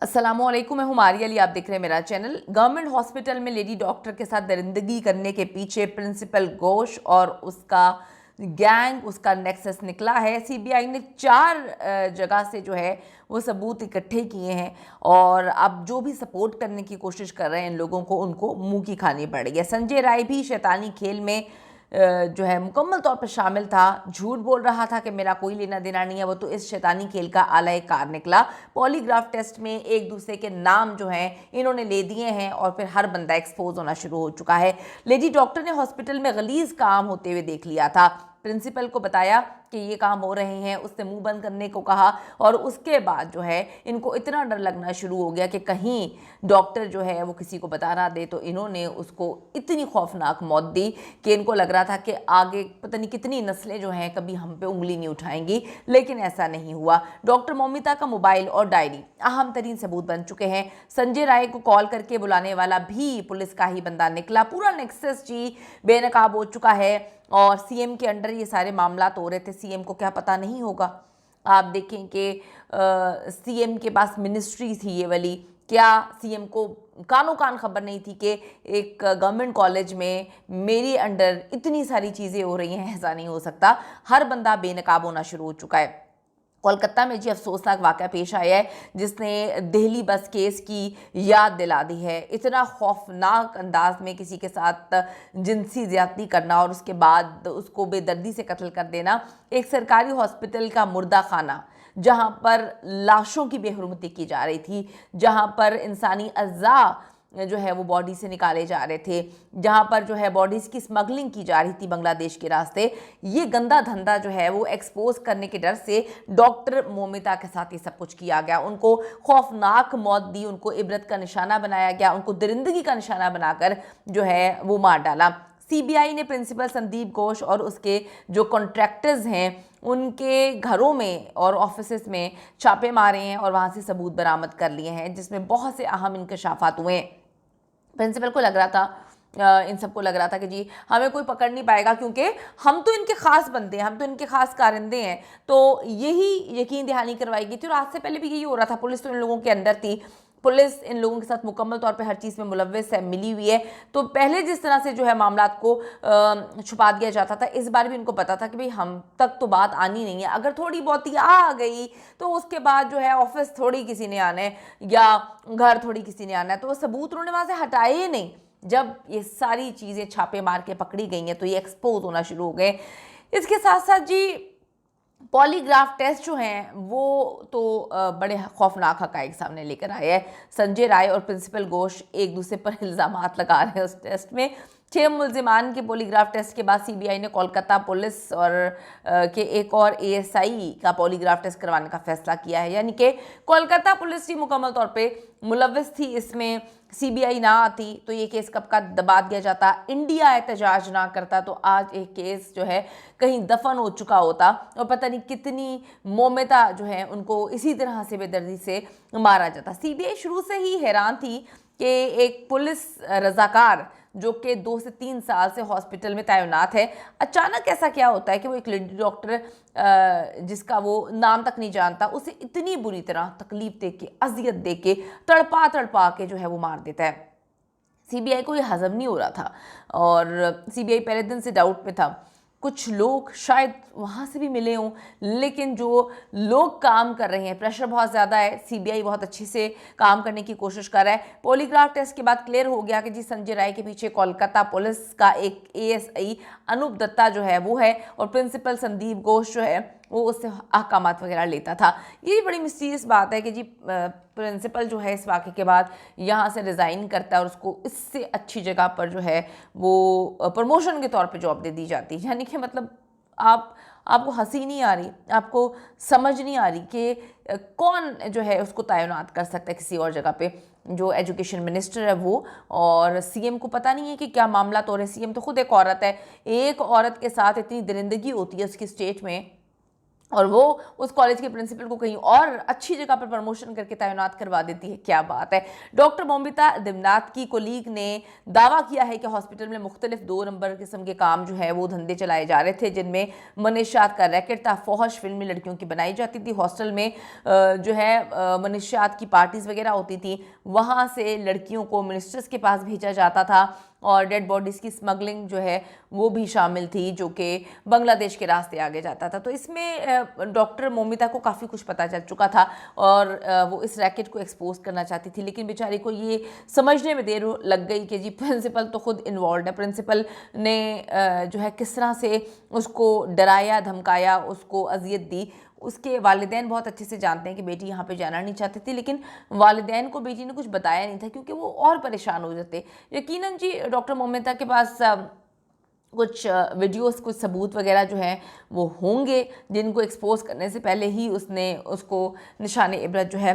अस्सलामुअलैकुम, मैं हूं मारिया अली। आप देख रहे हैं मेरा चैनल। गवर्नमेंट हॉस्पिटल में लेडी डॉक्टर के साथ दरिंदगी करने के पीछे प्रिंसिपल घोष और उसका गैंग, उसका नेक्सस निकला है। सीबीआई ने 4 जगह से जो है वो सबूत इकट्ठे किए हैं और अब जो भी सपोर्ट करने की कोशिश कर रहे हैं इन लोगों को, उनको मुंह की खानी पड़ रही है। संजय राय भी शैतानी खेल में जो है मुकम्मल तौर पर शामिल था। झूठ बोल रहा था कि मेरा कोई लेना देना नहीं है, वो तो इस शैतानी खेल का आला कार निकला। पॉलीग्राफ टेस्ट में एक दूसरे के नाम जो हैं इन्होंने ले दिए हैं और फिर हर बंदा एक्सपोज होना शुरू हो चुका है। लेडी डॉक्टर ने हॉस्पिटल में गलीज काम होते हुए देख लिया था। प्रिंसिपल को बताया कि ये काम हो रहे हैं, उसने मुंह बंद करने को कहा और उसके बाद जो है इनको इतना डर लगना शुरू हो गया कि कहीं डॉक्टर जो है वो किसी को बता ना दे, तो इन्होंने उसको इतनी खौफनाक मौत दी कि इनको लग रहा था कि आगे पता नहीं कितनी नस्लें जो हैं कभी हम पे उंगली नहीं उठाएंगी, लेकिन ऐसा नहीं हुआ। डॉक्टर मौमिता का मोबाइल और डायरी अहम तरीन सबूत बन चुके हैं। संजय राय को कॉल करके बुलाने वाला भी पुलिस का ही बंदा निकला। पूरा नेक्सस जी बेनकाब हो चुका है और सीएम के अंडर ये सारे मामला हो रहे थे। सीएम को क्या पता नहीं होगा? आप देखें कि सीएम के पास मिनिस्ट्री थी ये वाली, क्या सीएम को कानो कान खबर नहीं थी कि एक गवर्नमेंट कॉलेज में मेरी अंडर इतनी सारी चीज़ें हो रही हैं? ऐसा नहीं हो सकता। हर बंदा बेनकाब होना शुरू हो चुका है। कोलकाता में जी अफसोसनाक वाक़या पेश आया है जिसने दिल्ली बस केस की याद दिला दी है। इतना खौफनाक अंदाज में किसी के साथ जिनसी ज़्यादती करना और उसके बाद उसको बेदर्दी से कत्ल कर देना। एक सरकारी हॉस्पिटल का मुर्दा खाना जहां पर लाशों की बेहुरमती की जा रही थी, जहां पर इंसानी अज़्ज़ा जो है वो बॉडी से निकाले जा रहे थे, जहां पर जो है बॉडीज़ की स्मगलिंग की जा रही थी बांग्लादेश के रास्ते। ये गंदा धंधा जो है वो एक्सपोज करने के डर से डॉक्टर मौमिता के साथ ये सब कुछ किया गया। उनको खौफनाक मौत दी, उनको इबरत का निशाना बनाया गया, उनको दरिंदगी का निशाना बनाकर जो है वो मार डाला। सीबीआई ने प्रिंसिपल संदीप घोष और उसके जो कॉन्ट्रैक्टर्स हैं उनके घरों में और ऑफिसेस में छापे मारे हैं और वहाँ से सबूत बरामद कर लिए हैं, जिसमें बहुत से अहम इंकशाफात हुए हैं। प्रिंसिपल को लग रहा था, इन सबको लग रहा था कि जी हमें कोई पकड़ नहीं पाएगा क्योंकि हम तो इनके खास बंदे हैं, हम तो इनके खास कारिंदे हैं। तो यही यकीन दहानी करवाई गई थी और आज से पहले भी यही हो रहा था। पुलिस तो इन लोगों के अंदर थी, पुलिस इन लोगों के साथ मुकम्मल तौर पे हर चीज़ में मुलव्वस है, मिली हुई है। तो पहले जिस तरह से जो है मामलात को छुपा दिया जाता था, इस बार भी इनको पता था कि भाई हम तक तो बात आनी नहीं है। अगर थोड़ी बहुत ही आ गई तो उसके बाद जो है ऑफिस थोड़ी किसी ने आना है या घर थोड़ी किसी ने आना है, तो वो सबूत उन्होंने वहाँ से हटाए ही नहीं। जब ये सारी चीज़ें छापे मार के पकड़ी गई हैं तो ये एक्सपोज होना शुरू हो गए। इसके साथ साथ जी पॉलीग्राफ टेस्ट जो हैं वो तो बड़े खौफनाक हक़ाइक़ सामने लेकर आए हैं। संजय राय और प्रिंसिपल घोष एक दूसरे पर इल्ज़ामात लगा रहे हैं उस टेस्ट में। 6 मुल्ज़िमान के पॉलीग्राफ टेस्ट के बाद सीबीआई ने कोलकाता पुलिस और के एक और एएसआई का पॉलीग्राफ टेस्ट करवाने का फैसला किया है। यानी कि कोलकाता पुलिस ही मुकम्मल तौर पे मुलव्वस थी इसमें। सीबीआई ना आती तो ये केस कब का दबा दिया जाता, इंडिया एहतजाज ना करता तो आज एक केस जो है कहीं दफन हो चुका होता और पता नहीं कितनी मौमिता जो है उनको इसी तरह से बेदर्दी से मारा जाता। सीबीआई शुरू से ही हैरान थी कि एक पुलिस रजाकार जो कि 2 से 3 साल से हॉस्पिटल में तैनात है, अचानक ऐसा क्या होता है कि वो एक लेडी डॉक्टर जिसका वो नाम तक नहीं जानता, उसे इतनी बुरी तरह तकलीफ दे के, अजियत दे के, तड़पा तड़पा के जो है वो मार देता है। सीबीआई को ये हजम नहीं हो रहा था और सीबीआई पहले दिन से डाउट में था। कुछ लोग शायद वहाँ से भी मिले हों, लेकिन जो लोग काम कर रहे हैं, प्रेशर बहुत ज़्यादा है। सीबीआई बहुत अच्छे से काम करने की कोशिश कर रहा है। पॉलीग्राफ टेस्ट के बाद क्लियर हो गया कि जी संजय राय के पीछे कोलकाता पुलिस का एक एएसआई अनूप दत्ता जो है वो है और प्रिंसिपल संदीप घोष जो है वो उससे अहकामात वगैरह लेता था। ये बड़ी मिस्टीरियस बात है कि जी प्रिंसिपल जो है इस वाक़े के बाद यहाँ से रिज़ाइन करता है और उसको इससे अच्छी जगह पर जो है वो प्रमोशन के तौर पे जॉब दे दी जाती है। यानी कि मतलब आपको हंसी नहीं आ रही, आपको समझ नहीं आ रही कि कौन जो है उसको तैनात कर सकता है किसी और जगह पे। जो एजुकेशन मिनिस्टर है वो, और सीएम को पता नहीं है कि क्या मामला तो रहे। सीएम तो खुद एक औरत है, एक औरत के साथ इतनी दरिंदगी होती है उसकी स्टेट में और वो उस कॉलेज के प्रिंसिपल को कहीं और अच्छी जगह पर प्रमोशन करके तैनात करवा देती है। क्या बात है। डॉक्टर मोमिता दिमनाथ की कोलीग ने दावा किया है कि हॉस्पिटल में मुख्तलिफ 2 नंबर किस्म के काम जो है वो धंधे चलाए जा रहे थे, जिनमें मनीषात का रैकेट था, फौहश फिल्मी लड़कियों की बनाई जाती थी, हॉस्टल में जो है मनीषात की पार्टीज वगैरह होती थी, वहाँ से लड़कियों को मिनिस्टर्स के पास भेजा जाता था, और डेड बॉडीज़ की स्मगलिंग जो है वो भी शामिल थी, जो कि बांग्लादेश के रास्ते आगे जाता था। तो इसमें डॉक्टर मोमिता को काफ़ी कुछ पता चल चुका था, और वो इस रैकेट को एक्सपोज करना चाहती थी, लेकिन बेचारी को ये समझने में देर लग गई कि जी प्रिंसिपल तो खुद इन्वॉल्व है। प्रिंसिपल ने जो है किस तरह से उसको डराया, धमकाया, उसको अजियत दी। उसके वालिदैन बहुत अच्छे से जानते हैं कि बेटी यहाँ पे जाना नहीं चाहती थी, लेकिन वालिदैन को बेटी ने कुछ बताया नहीं था, क्योंकि वो और परेशान हो जाते। यकीनन जी डॉक्टर मोमिता के पास कुछ वीडियोस, कुछ सबूत वगैरह जो हैं वो होंगे, जिनको एक्सपोज करने से पहले ही उसको निशाने इबरत जो है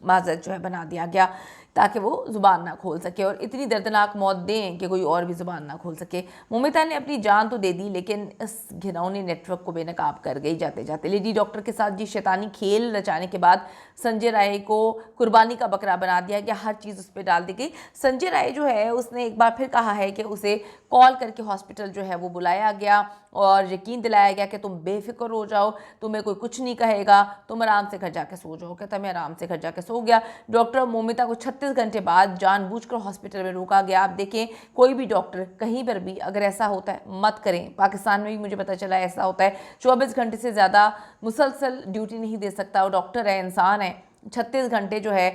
माजरत जो है बना दिया गया, ताकि वो ज़ुबान ना खोल सके और इतनी दर्दनाक मौत दें कि कोई और भी ज़ुबान ना खोल सके। मोमिता ने अपनी जान तो दे दी, लेकिन इस घिनौने नेटवर्क को बेनकाब कर गई जाते जाते। लेडी डॉक्टर के साथ जी शैतानी खेल रचाने के बाद संजय राय को कुर्बानी का बकरा बना दिया गया, हर चीज़ उस पर डाल दी गई। संजय राय जो है उसने एक बार फिर कहा है कि उसे कॉल करके हॉस्पिटल जो है वो बुलाया गया और यकीन दिलाया गया कि तुम बेफिक्र हो जाओ, तुम्हें कोई कुछ नहीं कहेगा, तुम आराम से घर जाके सो जाओ। कहता मैं आराम से घर जाके सो गया। डॉक्टर मोमिता को 36 घंटे बाद जानबूझकर हॉस्पिटल में रोका गया। आप देखें, कोई भी डॉक्टर कहीं पर भी अगर ऐसा होता है मत करें। पाकिस्तान में भी मुझे पता चला ऐसा होता है, 24 घंटे से ज़्यादा मुसलसल ड्यूटी नहीं दे सकता। वो डॉक्टर है, इंसान है। 36 घंटे जो है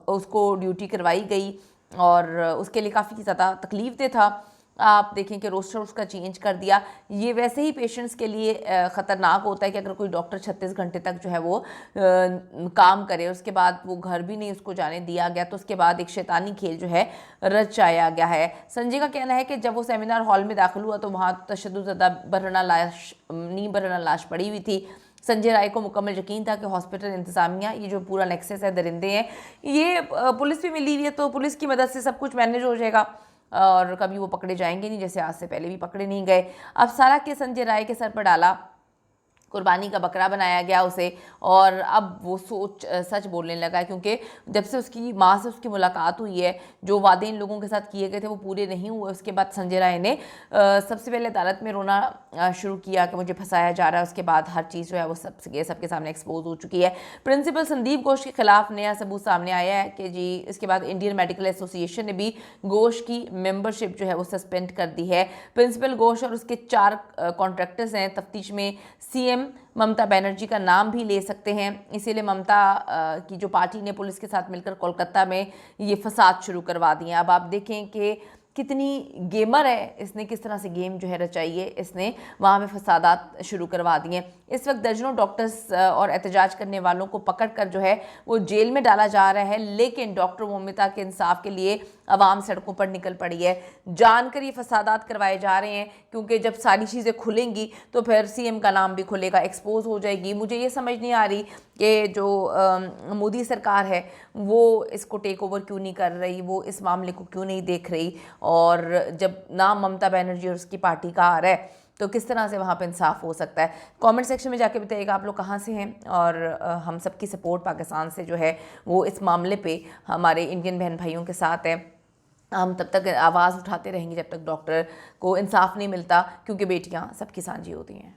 उसको ड्यूटी करवाई गई, और उसके लिए काफ़ी ज़्यादा तकलीफ था। आप देखें कि रोस्टर उसका चेंज कर दिया। ये वैसे ही पेशेंट्स के लिए ख़तरनाक होता है कि अगर कोई डॉक्टर 36 घंटे तक जो है वो काम करे, उसके बाद वो घर भी नहीं उसको जाने दिया गया, तो उसके बाद एक शैतानी खेल जो है रचाया गया है। संजय का कहना है कि जब वो सेमिनार हॉल में दाखिल हुआ तो वहाँ तशद्दुद नींह बरहना लाश पड़ी हुई थी। संजय राय को मुकम्मल यकीन था कि हॉस्पिटल इंतजामिया, ये जो पूरा नेक्सस है, दरिंदे हैं, ये पुलिस भी मिली हुई है, तो पुलिस की मदद से सब कुछ मैनेज हो जाएगा और कभी वो पकड़े जाएंगे नहीं, जैसे आज से पहले भी पकड़े नहीं गए। अब सारा के संजय राय के सर पर डाला, कुर्बानी का बकरा बनाया गया उसे, और अब वो सच बोलने लगा है, क्योंकि जब से उसकी माँ से उसकी मुलाकात हुई है, जो वादे इन लोगों के साथ किए गए थे वो पूरे नहीं हुए। उसके बाद संजय राय ने सबसे पहले अदालत में रोना शुरू किया कि मुझे फंसाया जा रहा है। उसके बाद हर चीज़ जो है वो सबके सामने एक्सपोज हो चुकी है। प्रिंसिपल संदीप घोष के खिलाफ नया सबूत सामने आया है कि जी इसके बाद इंडियन मेडिकल एसोसिएशन ने भी घोष की मेंबरशिप जो है वो सस्पेंड कर दी है। प्रिंसिपल घोष और उसके 4 कॉन्ट्रैक्टर्स हैं। तफ्तीश में सीएम ममता बनर्जी का नाम भी ले सकते हैं, इसीलिए ममता की जो पार्टी ने पुलिस के साथ मिलकर कोलकाता में ये फसाद शुरू करवा दिए। अब आप देखें कि कितनी गेमर है, इसने किस तरह से गेम जो है रचाई है, इसने वहाँ पे फसादात शुरू करवा दिए। इस वक्त दर्जनों डॉक्टर्स और एहतजाज करने वालों को पकड़ कर जो है वो जेल में डाला जा रहा है, लेकिन डॉक्टर मोमिता के इंसाफ के लिए अवाम सड़कों पर निकल पड़ी है। जानकर ये फसादात करवाए जा रहे हैं, क्योंकि जब सारी चीज़ें खुलेंगी तो फिर सीएम का नाम भी खुलेगा, एक्सपोज हो जाएगी। मुझे ये समझ नहीं आ रही कि जो मोदी सरकार है वो इसको टेक ओवर क्यों नहीं कर रही, वो इस मामले को क्यों नहीं देख रही, और जब नाम ममता बनर्जी और उसकी पार्टी का आ रहा है तो किस तरह से वहाँ पे इंसाफ हो सकता है। कमेंट सेक्शन में जाके बताइएगा आप लोग कहाँ से हैं, और हम सबकी सपोर्ट पाकिस्तान से जो है वो इस मामले पे हमारे इंडियन बहन भाइयों के साथ है। हम तब तक आवाज़ उठाते रहेंगे जब तक डॉक्टर को इंसाफ नहीं मिलता, क्योंकि बेटियाँ सबकी सांझी होती हैं।